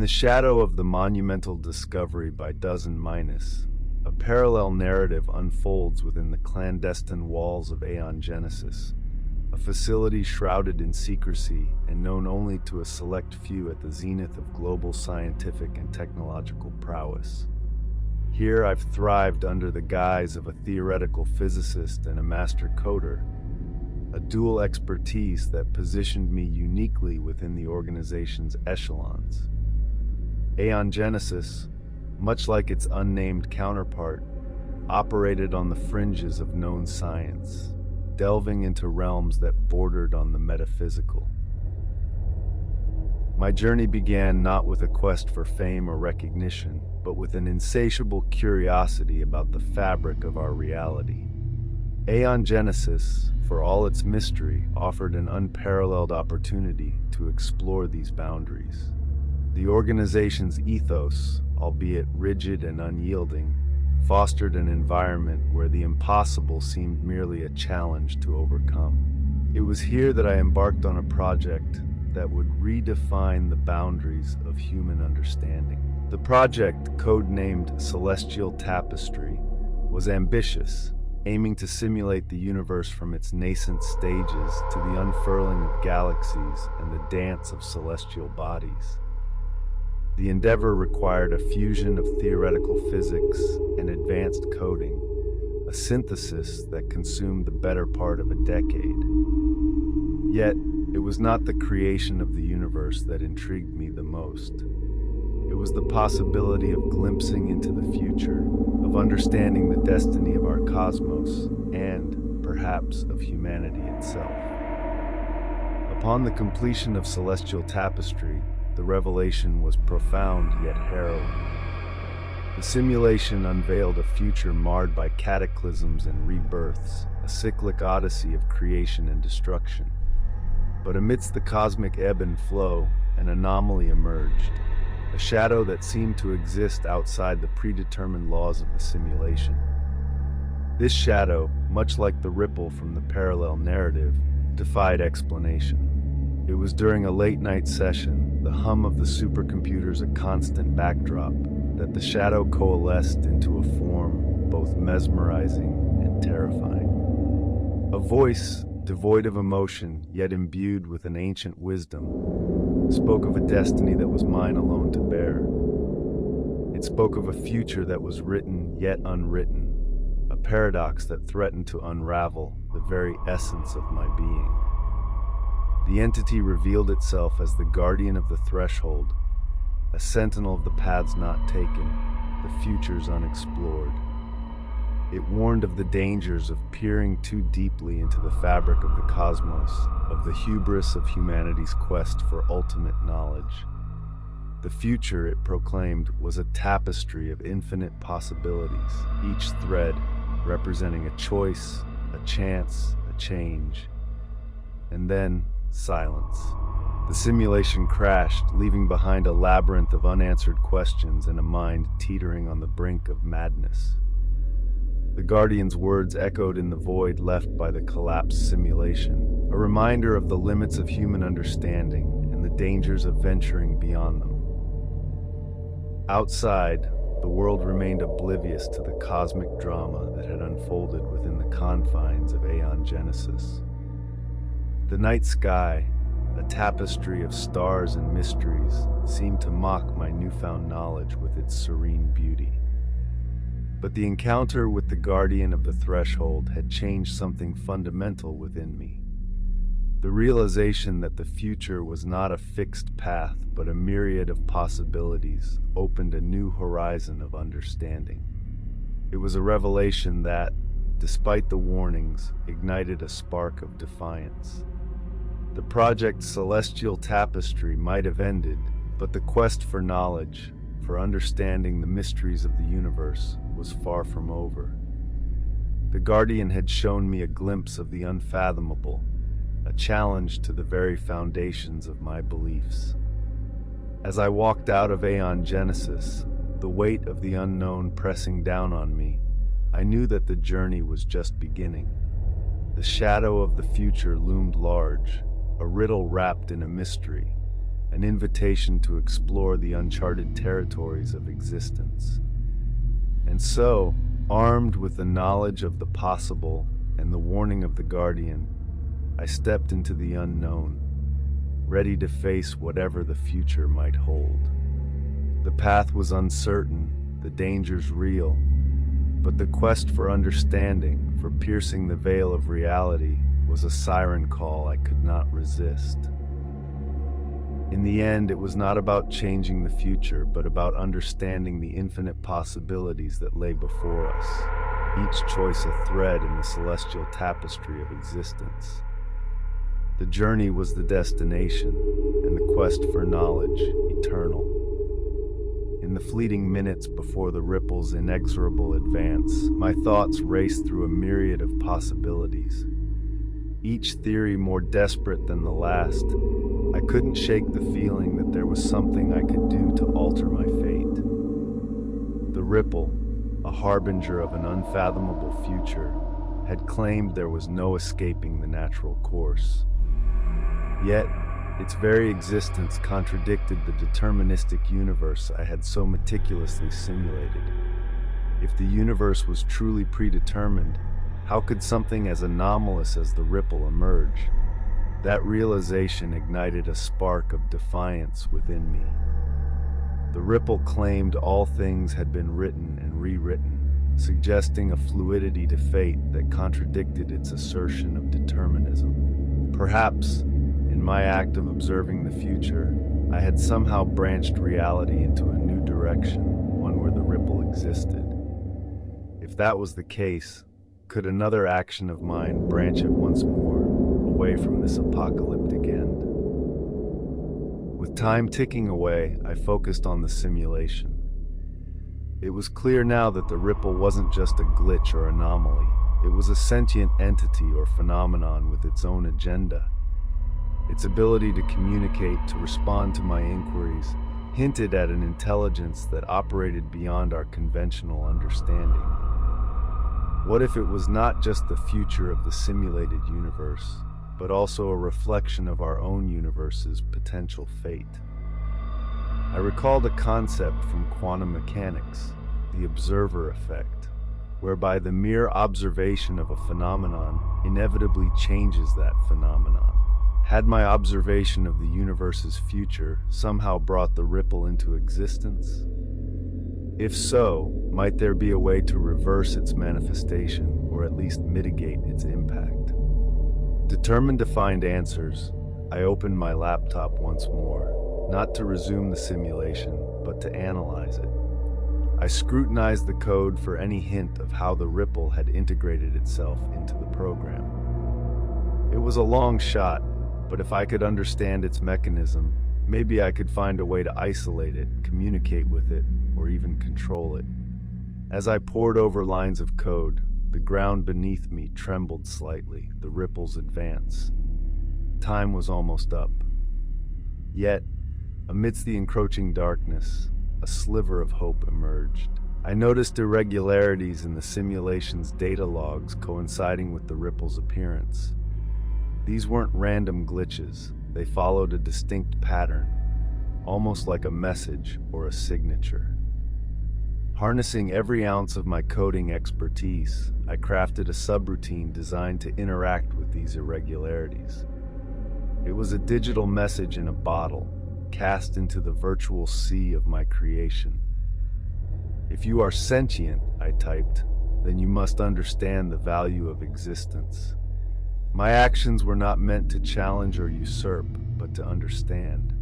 the shadow of the monumental discovery by Dozen Minus, a parallel narrative unfolds within the clandestine walls of Aeon Genesis, a facility shrouded in secrecy and known only to a select few at the zenith of global scientific and technological prowess. Here I've thrived under the guise of a theoretical physicist and a master coder, a dual expertise that positioned me uniquely within the organization's echelons. Aeon Genesis, much like its unnamed counterpart, operated on the fringes of known science, delving into realms that bordered on the metaphysical. My journey began not with a quest for fame or recognition, but with an insatiable curiosity about the fabric of our reality. Aeon Genesis, for all its mystery, offered an unparalleled opportunity to explore these boundaries. The organization's ethos, albeit rigid and unyielding, fostered an environment where the impossible seemed merely a challenge to overcome. It was here that I embarked on a project that would redefine the boundaries of human understanding. The project, codenamed Celestial Tapestry, was ambitious, aiming to simulate the universe from its nascent stages to the unfurling of galaxies and the dance of celestial bodies. The endeavor required a fusion of theoretical physics and advanced coding, a synthesis that consumed the better part of a decade. Yet, it was not the creation of the universe that intrigued me the most. It was the possibility of glimpsing into the future, of understanding the destiny of our cosmos, and, perhaps, of humanity itself. Upon the completion of Celestial Tapestry, the revelation was profound yet harrowing. The simulation unveiled a future marred by cataclysms and rebirths, a cyclic odyssey of creation and destruction. But amidst the cosmic ebb and flow, an anomaly emerged, a shadow that seemed to exist outside the predetermined laws of the simulation. This shadow, much like the ripple from the parallel narrative, defied explanation. It was during a late-night session, the hum of the supercomputers a constant backdrop, that the shadow coalesced into a form both mesmerizing and terrifying. A voice, devoid of emotion, yet imbued with an ancient wisdom, spoke of a destiny that was mine alone to bear. It spoke of a future that was written yet unwritten, a paradox that threatened to unravel the very essence of my being. The entity revealed itself as the guardian of the threshold, a sentinel of the paths not taken, the futures unexplored. It warned of the dangers of peering too deeply into the fabric of the cosmos, of the hubris of humanity's quest for ultimate knowledge. The future, it proclaimed, was a tapestry of infinite possibilities, each thread representing a choice, a chance, a change. And then, silence. The simulation crashed, leaving behind a labyrinth of unanswered questions and a mind teetering on the brink of madness. The Guardian's words echoed in the void left by the collapsed simulation, a reminder of the limits of human understanding and the dangers of venturing beyond them. Outside, the world remained oblivious to the cosmic drama that had unfolded within the confines of Aeon Genesis. The night sky, a tapestry of stars and mysteries, seemed to mock my newfound knowledge with its serene beauty. But the encounter with the Guardian of the Threshold had changed something fundamental within me. The realization that the future was not a fixed path, but a myriad of possibilities, opened a new horizon of understanding. It was a revelation that, despite the warnings, ignited a spark of defiance. The project Celestial Tapestry might have ended, but the quest for knowledge, for understanding the mysteries of the universe, was far from over. The Guardian had shown me a glimpse of the unfathomable, a challenge to the very foundations of my beliefs. As I walked out of Aeon Genesis, the weight of the unknown pressing down on me, I knew that the journey was just beginning. The shadow of the future loomed large, a riddle wrapped in a mystery, an invitation to explore the uncharted territories of existence. And so, armed with the knowledge of the possible and the warning of the guardian, I stepped into the unknown, ready to face whatever the future might hold. The path was uncertain, the dangers real, but the quest for understanding, for piercing the veil of reality, was a siren call I could not resist. In the end, it was not about changing the future, but about understanding the infinite possibilities that lay before us, each choice a thread in the celestial tapestry of existence. The journey was the destination, and the quest for knowledge eternal. In the fleeting minutes before the ripple's inexorable advance, my thoughts raced through a myriad of possibilities. Each theory more desperate than the last, I couldn't shake the feeling that there was something I could do to alter my fate. The ripple, a harbinger of an unfathomable future, had claimed there was no escaping the natural course. Yet, its very existence contradicted the deterministic universe I had so meticulously simulated. If the universe was truly predetermined, how could something as anomalous as the ripple emerge? That realization ignited a spark of defiance within me. The ripple claimed all things had been written and rewritten, suggesting a fluidity to fate that contradicted its assertion of determinism. Perhaps, in my act of observing the future, I had somehow branched reality into a new direction, one where the ripple existed. If that was the case, could another action of mine branch it once more, away from this apocalyptic end? With time ticking away, I focused on the simulation. It was clear now that the ripple wasn't just a glitch or anomaly. It was a sentient entity or phenomenon with its own agenda. Its ability to communicate, to respond to my inquiries, hinted at an intelligence that operated beyond our conventional understanding. What if it was not just the future of the simulated universe, but also a reflection of our own universe's potential fate? I recalled a concept from quantum mechanics, the observer effect, whereby the mere observation of a phenomenon inevitably changes that phenomenon. Had my observation of the universe's future somehow brought the ripple into existence? If so, might there be a way to reverse its manifestation, or at least mitigate its impact? Determined to find answers, I opened my laptop once more, not to resume the simulation, but to analyze it. I scrutinized the code for any hint of how the ripple had integrated itself into the program. It was a long shot, but if I could understand its mechanism, maybe I could find a way to isolate it, communicate with it, or even control it. As I pored over lines of code, the ground beneath me trembled slightly, the ripples advance. Time was almost up. Yet, amidst the encroaching darkness, a sliver of hope emerged. I noticed irregularities in the simulation's data logs coinciding with the ripple's appearance. These weren't random glitches. They followed a distinct pattern, almost like a message or a signature. Harnessing every ounce of my coding expertise, I crafted a subroutine designed to interact with these irregularities. It was a digital message in a bottle, cast into the virtual sea of my creation. If you are sentient, I typed, then you must understand the value of existence. My actions were not meant to challenge or usurp, but to understand.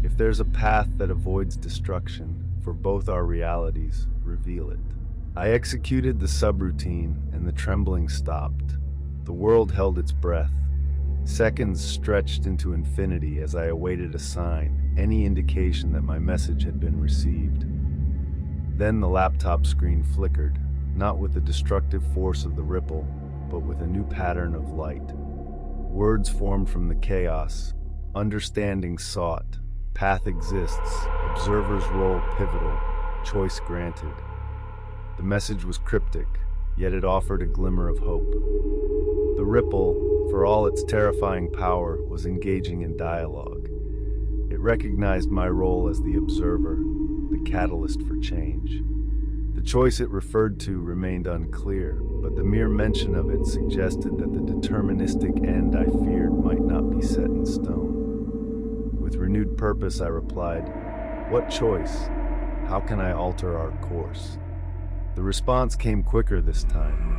If there's a path that avoids destruction for both our realities, reveal it. I executed the subroutine, and the trembling stopped. The world held its breath. Seconds stretched into infinity as I awaited a sign, any indication that my message had been received. Then the laptop screen flickered, not with the destructive force of the ripple, but with a new pattern of light. Words formed from the chaos, understanding sought, path exists, observer's role pivotal, choice granted. The message was cryptic, yet it offered a glimmer of hope. The ripple, for all its terrifying power, was engaging in dialogue. It recognized my role as the observer, the catalyst for change. The choice it referred to remained unclear, but the mere mention of it suggested that the deterministic end I feared might not be set in stone. With renewed purpose, I replied, "What choice? How can I alter our course?" The response came quicker this time.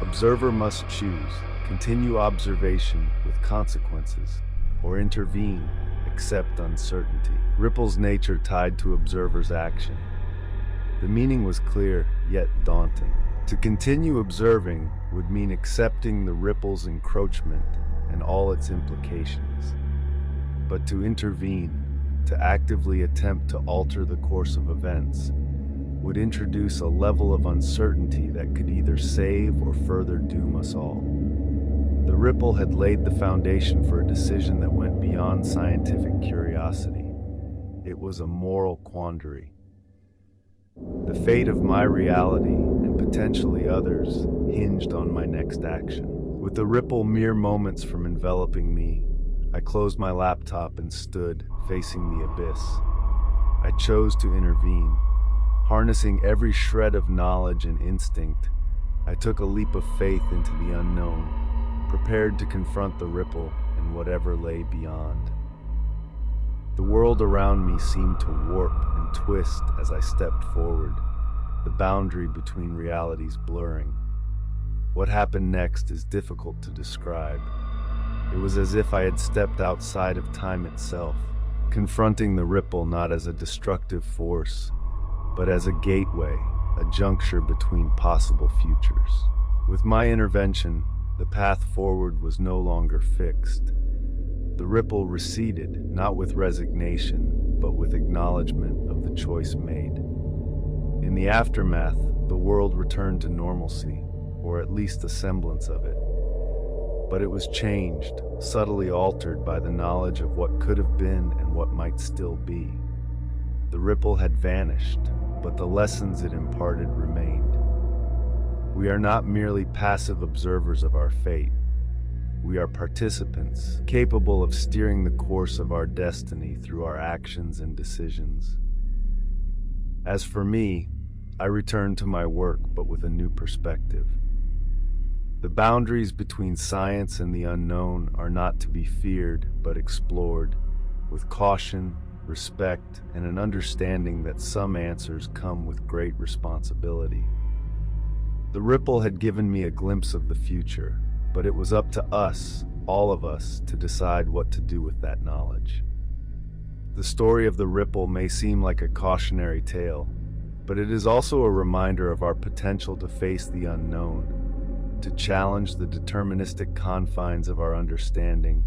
Observer must choose, continue observation with consequences, or intervene, accept uncertainty. Ripple's nature tied to observer's action. The meaning was clear, yet daunting. To continue observing would mean accepting the ripple's encroachment and all its implications. But to intervene, to actively attempt to alter the course of events, would introduce a level of uncertainty that could either save or further doom us all. The ripple had laid the foundation for a decision that went beyond scientific curiosity. It was a moral quandary. The fate of my reality, and potentially others, hinged on my next action. With the ripple mere moments from enveloping me, I closed my laptop and stood, facing the abyss. I chose to intervene. Harnessing every shred of knowledge and instinct, I took a leap of faith into the unknown, prepared to confront the ripple and whatever lay beyond. The world around me seemed to warp and twist as I stepped forward, the boundary between realities blurring. What happened next is difficult to describe. It was as if I had stepped outside of time itself, confronting the ripple not as a destructive force, but as a gateway, a juncture between possible futures. With my intervention, the path forward was no longer fixed. The ripple receded, not with resignation, but with acknowledgement of the choice made. In the aftermath, the world returned to normalcy, or at least a semblance of it. But it was changed, subtly altered by the knowledge of what could have been and what might still be. The ripple had vanished, but the lessons it imparted remained. We are not merely passive observers of our fate. We are participants, capable of steering the course of our destiny through our actions and decisions. As for me, I returned to my work, but with a new perspective. The boundaries between science and the unknown are not to be feared, but explored, with caution, respect, and an understanding that some answers come with great responsibility. The ripple had given me a glimpse of the future, but it was up to us, all of us, to decide what to do with that knowledge. The story of the ripple may seem like a cautionary tale, but it is also a reminder of our potential to face the unknown, to challenge the deterministic confines of our understanding,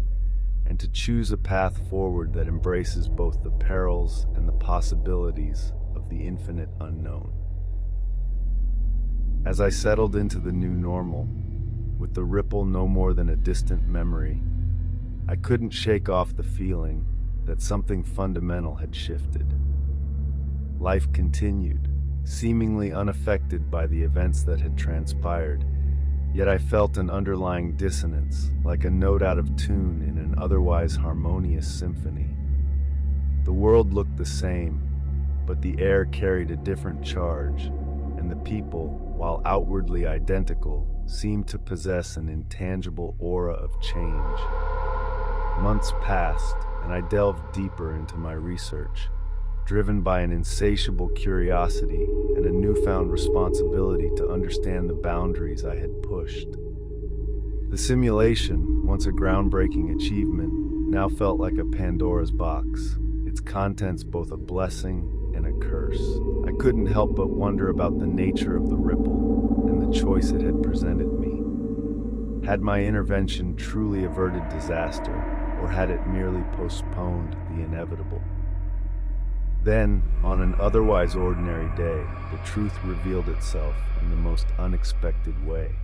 and to choose a path forward that embraces both the perils and the possibilities of the infinite unknown. As I settled into the new normal, with the ripple no more than a distant memory, I couldn't shake off the feeling that something fundamental had shifted. Life continued, seemingly unaffected by the events that had transpired, yet I felt an underlying dissonance, like a note out of tune in an otherwise harmonious symphony. The world looked the same, but the air carried a different charge, and the people, while outwardly identical, seemed to possess an intangible aura of change. Months passed, and I delved deeper into my research, driven by an insatiable curiosity and a newfound responsibility to understand the boundaries I had pushed. The simulation, once a groundbreaking achievement, now felt like a Pandora's box, its contents both a blessing and a curse. I couldn't help but wonder about the nature of the ripple and the choice it had presented me. Had my intervention truly averted disaster, or had it merely postponed the inevitable? Then, on an otherwise ordinary day, the truth revealed itself in the most unexpected way.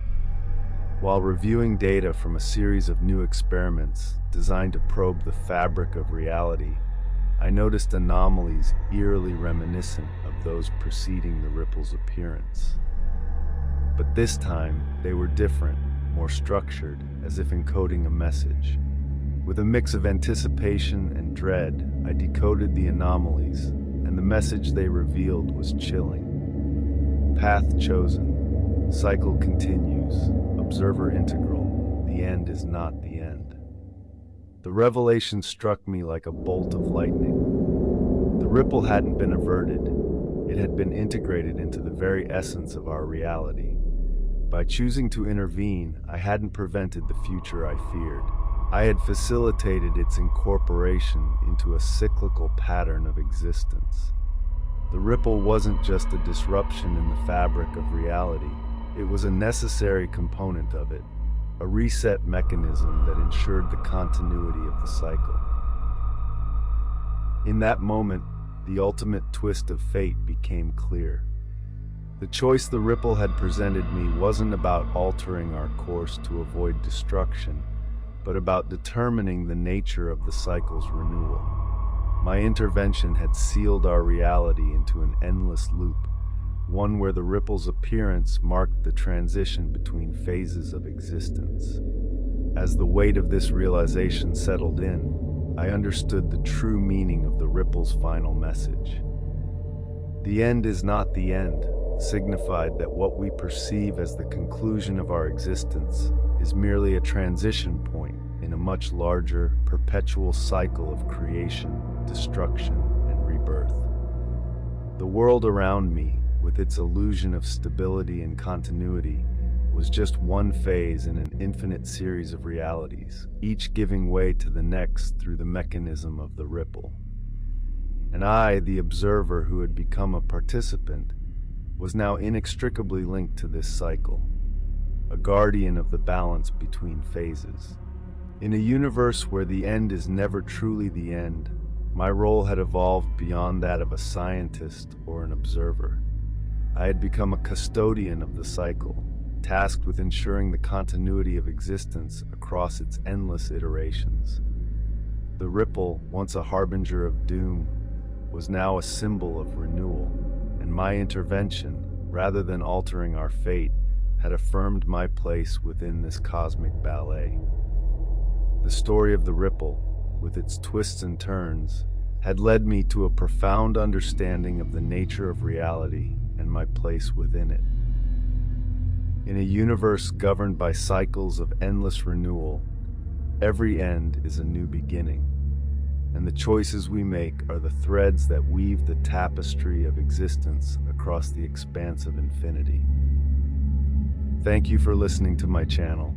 While reviewing data from a series of new experiments designed to probe the fabric of reality, I noticed anomalies eerily reminiscent of those preceding the ripple's appearance. But this time, they were different, more structured, as if encoding a message. With a mix of anticipation and dread, I decoded the anomalies, and the message they revealed was chilling. Path chosen. Cycle continues. Observer integral. The end is not the end. The revelation struck me like a bolt of lightning. The ripple hadn't been averted. It had been integrated into the very essence of our reality. By choosing to intervene, I hadn't prevented the future I feared. I had facilitated its incorporation into a cyclical pattern of existence. The ripple wasn't just a disruption in the fabric of reality. It was a necessary component of it, a reset mechanism that ensured the continuity of the cycle. In that moment, the ultimate twist of fate became clear. The choice the ripple had presented me wasn't about altering our course to avoid destruction, but about determining the nature of the cycle's renewal. My intervention had sealed our reality into an endless loop, one where the ripple's appearance marked the transition between phases of existence. As the weight of this realization settled in, I understood the true meaning of the ripple's final message. The end is not the end signified that what we perceive as the conclusion of our existence is merely a transition point in a much larger, perpetual cycle of creation, destruction, and rebirth. The world around me, with its illusion of stability and continuity, was just one phase in an infinite series of realities, each giving way to the next through the mechanism of the ripple. And I, the observer who had become a participant, was now inextricably linked to this cycle, a guardian of the balance between phases. In a universe where the end is never truly the end, my role had evolved beyond that of a scientist or an observer. I had become a custodian of the cycle, tasked with ensuring the continuity of existence across its endless iterations. The ripple, once a harbinger of doom, was now a symbol of renewal, and my intervention, rather than altering our fate, had affirmed my place within this cosmic ballet. The story of the ripple, with its twists and turns, had led me to a profound understanding of the nature of reality and my place within it. In a universe governed by cycles of endless renewal, every end is a new beginning, and the choices we make are the threads that weave the tapestry of existence across the expanse of infinity. Thank you for listening to my channel.